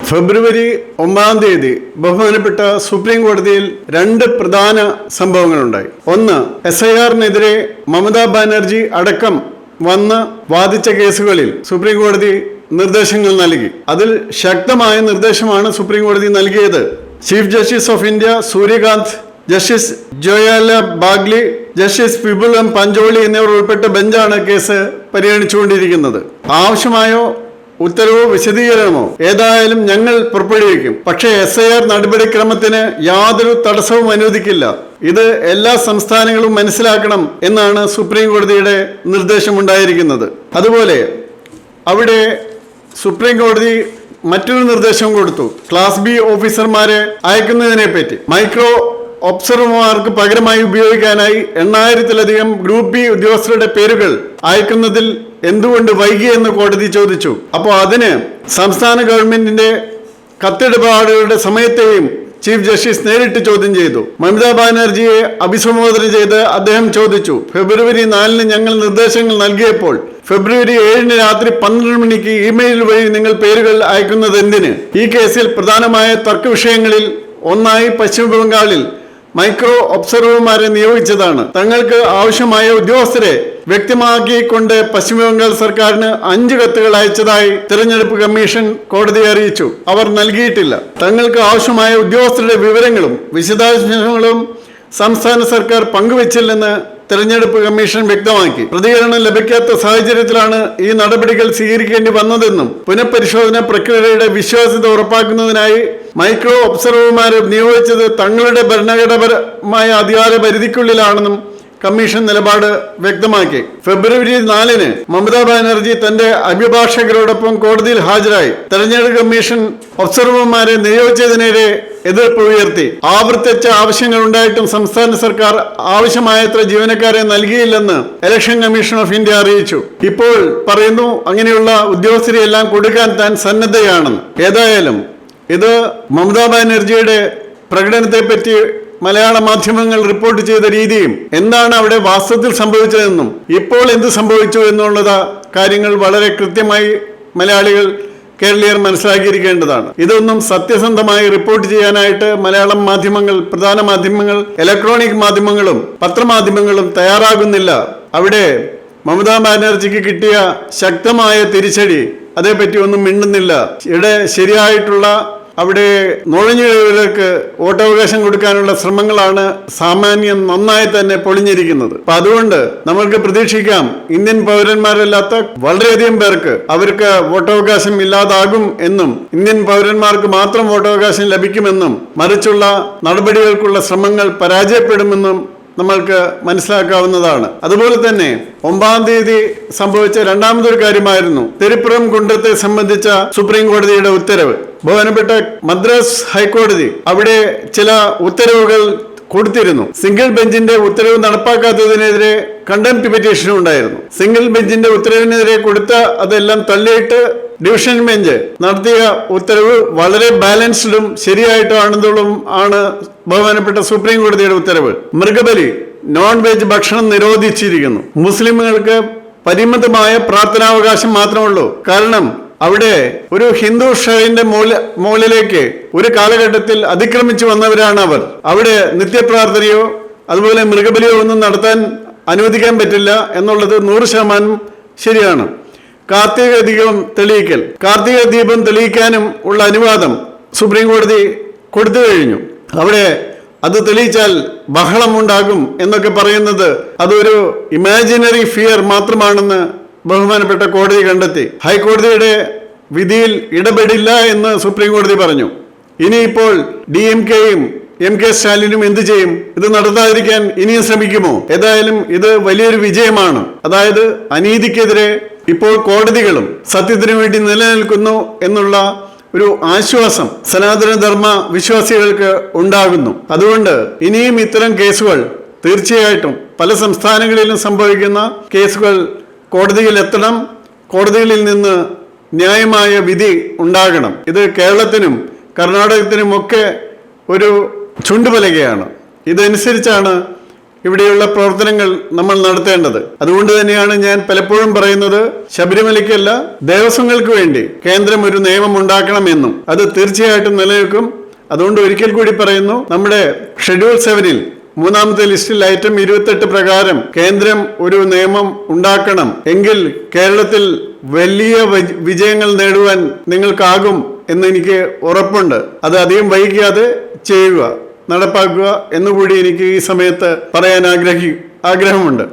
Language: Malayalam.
ഫെബ്രുവരി 9 ബഹുമാനപ്പെട്ട സുപ്രീം കോടതിയിൽ രണ്ട് പ്രധാന സംഭവങ്ങളുണ്ടായി. ഒന്ന്, SIR-നെതിരെ മമതാ ബാനർജി അടക്കം വന്ന് വാദിച്ച കേസുകളിൽ സുപ്രീം കോടതി നിർദ്ദേശങ്ങൾ നൽകി. അതിൽ ശക്തമായ നിർദ്ദേശമാണ് സുപ്രീം കോടതി നൽകിയത്. Chief justice of India Surya Kant, justice Joymalya Bagchi, justice Vipul M Pancholi എന്നിവർ ഉൾപ്പെട്ട ബെഞ്ചാണ് കേസ് പരിഗണിച്ചുകൊണ്ടിരിക്കുന്നത്. ആവശ്യമായോ ഉത്തരവോ വിശദീകരണമോ ഏതായാലും ഞങ്ങൾ പുറപ്പെടുവിക്കും. പക്ഷേ SIR നടപടിക്രമത്തിന് യാതൊരു തടസ്സവും അനുവദിക്കില്ല. ഇത് എല്ലാ സംസ്ഥാനങ്ങളും മനസ്സിലാക്കണം എന്നാണ് സുപ്രീം കോടതിയുടെ നിർദ്ദേശമുണ്ടായിരിക്കുന്നത്. അതുപോലെ അവിടെ സുപ്രീം കോടതി മറ്റൊരു നിർദ്ദേശം കൊടുത്തു. ക്ലാസ് B ഓഫീസർമാരെ അയക്കുന്നതിനെ പറ്റി. മൈക്രോ ഒബ്സർവർമാർക്ക് പകരമായി ഉപയോഗിക്കാനായി 8000-ലധികം ഗ്രൂപ്പ് B ഉദ്യോഗസ്ഥരുടെ പേരുകൾ അയക്കുന്നതിൽ എന്തുകൊണ്ട് വൈകിയെന്ന് കോടതി ചോദിച്ചു. അപ്പോൾ അതിന് സംസ്ഥാന ഗവൺമെന്റിന്റെ കത്തിടപാടുകളുടെ സമയത്തെയും ചീഫ് ജസ്റ്റിസ് നേരിട്ട് ചോദ്യം ചെയ്തു. മമതാ ബാനർജിയെ അഭിസംബോധന ചെയ്ത് അദ്ദേഹം ചോദിച്ചു, ഫെബ്രുവരി 4 ഞങ്ങൾ നിർദ്ദേശങ്ങൾ നൽകിയപ്പോൾ ഫെബ്രുവരി 7 രാത്രി 12 മണിക്ക് ഇമെയിൽ വഴി നിങ്ങൾ പേരുകൾ അയക്കുന്നത് എന്തിന്? ഈ കേസിൽ പ്രധാനമായ തർക്ക വിഷയങ്ങളിൽ ഒന്നായി പശ്ചിമ ബംഗാളിൽ മൈക്രോ ഒബ്സർവർമാരെ നിയോഗിച്ചതാണ്. തങ്ങൾക്ക് ആവശ്യമായ ഉദ്യോഗസ്ഥരെ വ്യക്തമാക്കിക്കൊണ്ട് പശ്ചിമ ബംഗാൾ സർക്കാരിന് 5 കത്തുകൾ അയച്ചതായി തിരഞ്ഞെടുപ്പ് കമ്മീഷൻ കോടതിയെ അറിയിച്ചു. അവർ നൽകിയിട്ടില്ല. തങ്ങൾക്ക് ആവശ്യമായ ഉദ്യോഗസ്ഥരുടെ വിവരങ്ങളും വിശദാംശങ്ങളും സംസ്ഥാന സർക്കാർ പങ്കുവച്ചില്ലെന്ന് തിരഞ്ഞെടുപ്പ് കമ്മീഷൻ വ്യക്തമാക്കി. പ്രതികരണം ലഭിക്കാത്ത സാഹചര്യത്തിലാണ് ഈ നടപടികൾ സ്വീകരിക്കേണ്ടി വന്നതെന്നും പുനഃപരിശോധന പ്രക്രിയയുടെ വിശ്വാസ്യത ഉറപ്പാക്കുന്നതിനായി മൈക്രോ ഒബ്സർവർമാരെ നിയോഗിച്ചത് തങ്ങളുടെ ഭരണഘടനാപരമായ അധികാര പരിധിക്കുള്ളിലാണെന്നും കമ്മീഷൻ നിലപാട് വ്യക്തമാക്കി. ഫെബ്രുവരി 4 മമതാ ബാനർജി തന്റെ അഭിഭാഷകരോടൊപ്പം കോടതിയിൽ ഹാജരായി. തെരഞ്ഞെടുപ്പ് കമ്മീഷൻ ഒബ്സർവർമാരെ നിയോഗിച്ചതിനെതിരെ എതിർപ്പ് ഉയർത്തി. ആവർത്തിച്ച ആവശ്യങ്ങൾ ഉണ്ടായിട്ടും സംസ്ഥാന സർക്കാർ ആവശ്യമായത്ര ജീവനക്കാരെ നൽകിയില്ലെന്ന് ഇലക്ഷൻ കമ്മീഷൻ ഓഫ് ഇന്ത്യ അറിയിച്ചു. ഇപ്പോൾ പറയുന്നു അങ്ങനെയുള്ള ഉദ്യോഗസ്ഥരെ എല്ലാം കൊടുക്കാൻ താൻ സന്നദ്ധയാണെന്ന്. ഏതായാലും ഇത് മമതാ ബാനർജിയുടെ പ്രകടനത്തെ പറ്റി മലയാള മാധ്യമങ്ങൾ റിപ്പോർട്ട് ചെയ്ത രീതിയും എന്താണ് അവിടെ വാസ്തവത്തിൽ സംഭവിച്ചതെന്നും ഇപ്പോൾ എന്ത് സംഭവിച്ചു എന്നുള്ള കാര്യങ്ങൾ വളരെ കൃത്യമായി മലയാളികൾ കേരളീയർ മനസ്സിലാക്കിയിരിക്കേണ്ടതാണ്. ഇതൊന്നും സത്യസന്ധമായി റിപ്പോർട്ട് ചെയ്യാനായിട്ട് മലയാളം മാധ്യമങ്ങൾ, പ്രധാന മാധ്യമങ്ങൾ, ഇലക്ട്രോണിക് മാധ്യമങ്ങളും പത്രമാധ്യമങ്ങളും തയ്യാറാകുന്നില്ല. അവിടെ മമതാ ബാനർജിക്ക് കിട്ടിയ ശക്തമായ തിരിച്ചടി അതേപറ്റി ഒന്നും മിണ്ടുന്നില്ല. ഇവിടെ ശരിയായിട്ടുള്ള അവിടെ നുഴഞ്ഞുകയറിയവർക്ക് വോട്ടവകാശം കൊടുക്കാനുള്ള ശ്രമങ്ങളാണ് സാമാന്യം നന്നായി തന്നെ പൊളിഞ്ഞിരിക്കുന്നത്. അപ്പൊ അതുകൊണ്ട് നമ്മൾക്ക് പ്രതീക്ഷിക്കാം ഇന്ത്യൻ പൗരന്മാരല്ലാത്ത വളരെയധികം പേർക്ക് അവർക്ക് വോട്ടവകാശം ഇല്ലാതാകും എന്നും ഇന്ത്യൻ പൗരന്മാർക്ക് മാത്രം വോട്ടവകാശം ലഭിക്കുമെന്നും മറിച്ചുള്ള നടപടികൾക്കുള്ള ശ്രമങ്ങൾ പരാജയപ്പെടുമെന്നും നമ്മൾക്ക് മനസ്സിലാക്കാവുന്നതാണ്. അതുപോലെ തന്നെ 9 സംഭവിച്ച രണ്ടാമതൊരു കാര്യമായിരുന്നു തിരുപ്പുറം കുണ്ടത്തെ സംബന്ധിച്ച സുപ്രീം കോടതിയുടെ ഉത്തരവ്. ബഹുമാനപ്പെട്ട മദ്രാസ് ഹൈക്കോടതി അവിടെ ചില ഉത്തരവുകൾ കൊടുത്തിരുന്നു. സിംഗിൾ ബെഞ്ചിന്റെ ഉത്തരവ് നടപ്പാക്കാത്തതിനെതിരെ കണ്ടംപ്റ്റ് പെറ്റീഷനും ഉണ്ടായിരുന്നു. സിംഗിൾ ബെഞ്ചിന്റെ ഉത്തരവിനെതിരെ കൊടുത്ത അതെല്ലാം തള്ളിയിട്ട് ഡിവിഷൻ ബെഞ്ച് നടത്തിയ ഉത്തരവ് വളരെ ബാലൻസ്ഡും ശരിയായിട്ടാണെന്നതും ആണ് ബഹുമാനപ്പെട്ട സുപ്രീം കോടതിയുടെ ഉത്തരവ്. മൃഗബലി, നോൺ വെജ് ഭക്ഷണം നിരോധിച്ചിരിക്കുന്നു. മുസ്ലിമുകൾക്ക് പരിമിതമായ പ്രാർത്ഥനാവകാശം മാത്രമുള്ളൂ. കാരണം അവിടെ ഒരു ഹിന്ദു ഷൈന്റെ മുകളിലേക്ക് ഒരു കാലഘട്ടത്തിൽ അതിക്രമിച്ചു വന്നവരാണ് അവർ. അവിടെ നിത്യപ്രാർത്ഥനയോ അതുപോലെ മൃഗബലിയോ ഒന്നും നടത്താൻ അനുവദിക്കാൻ പറ്റില്ല എന്നുള്ളത് 100% ശരിയാണ്. കാർത്തിക ദീപം തെളിയിക്കാനും ഉള്ള അനുവാദം സുപ്രീം കോടതി കൊടുത്തു കഴിഞ്ഞു. അവിടെ അത് തെളിയിച്ചാൽ ബഹളം ഉണ്ടാകും എന്നൊക്കെ പറയുന്നത് അതൊരു ഇമാജിനറി ഫിയർ മാത്രമാണെന്ന് ബഹുമാനപ്പെട്ട കോടതി കണ്ടെത്തി. ഹൈക്കോടതിയുടെ വിധിയിൽ ഇടപെടില്ല എന്ന് സുപ്രീം കോടതി പറഞ്ഞു. ഇനിയിപ്പോൾ DMK-യും MK സ്റ്റാലിനും എന്ത് ചെയ്യും? ഇത് നടത്താതിരിക്കാൻ ഇനിയും ശ്രമിക്കുമോ? ഏതായാലും ഇത് വലിയൊരു വിജയമാണ്. അതായത് അനീതിക്കെതിരെ ഇപ്പോൾ കോടതികളും സത്യത്തിനു വേണ്ടി നിലനിൽക്കുന്നു എന്നുള്ള ഒരു ആശ്വാസം സനാതനധർമ്മ വിശ്വാസികൾക്ക് ഉണ്ടാകുന്നു. അതുകൊണ്ട് ഇനിയും ഇത്തരം കേസുകൾ തീർച്ചയായിട്ടും പല സംസ്ഥാനങ്ങളിലും സംഭവിക്കുന്ന കേസുകൾ കോടതിയിൽ എത്തണം. കോടതികളിൽ നിന്ന് ന്യായമായ വിധി ഉണ്ടാകണം. ഇത് കേരളത്തിനും കർണാടകത്തിനുമൊക്കെ ഒരു ചുണ്ടുപലകയാണ്. ഇതനുസരിച്ചാണ് ഇവിടെയുള്ള പ്രവർത്തനങ്ങൾ നമ്മൾ നടത്തേണ്ടത്. അതുകൊണ്ട് തന്നെയാണ് ഞാൻ പലപ്പോഴും പറയുന്നത്, ശബരിമലയ്ക്കല്ല ദേവസ്വങ്ങൾക്ക് വേണ്ടി കേന്ദ്രം ഒരു നിയമം ഉണ്ടാക്കണമെന്നും അത് തീർച്ചയായിട്ടും നിലനിൽക്കും. അതുകൊണ്ട് ഒരിക്കൽ കൂടി പറയുന്നു, നമ്മുടെ ഷെഡ്യൂൾ 7-ൽ 3-ാമത്തെ ലിസ്റ്റിൽ ഐറ്റം 28 പ്രകാരം കേന്ദ്രം ഒരു നിയമം ഉണ്ടാക്കണം. എങ്കിൽ കേരളത്തിൽ വലിയ വിജയങ്ങൾ നേടുവാൻ നിങ്ങൾക്കാകും എന്ന് എനിക്ക് ഉറപ്പുണ്ട്. അത് അധികം വൈകിക്കാതെ ചെയ്യുക, നടപ്പാക്കുക എന്നുകൂടി എനിക്ക് ഈ സമയത്ത് പറയാൻ ആഗ്രഹമുണ്ട്.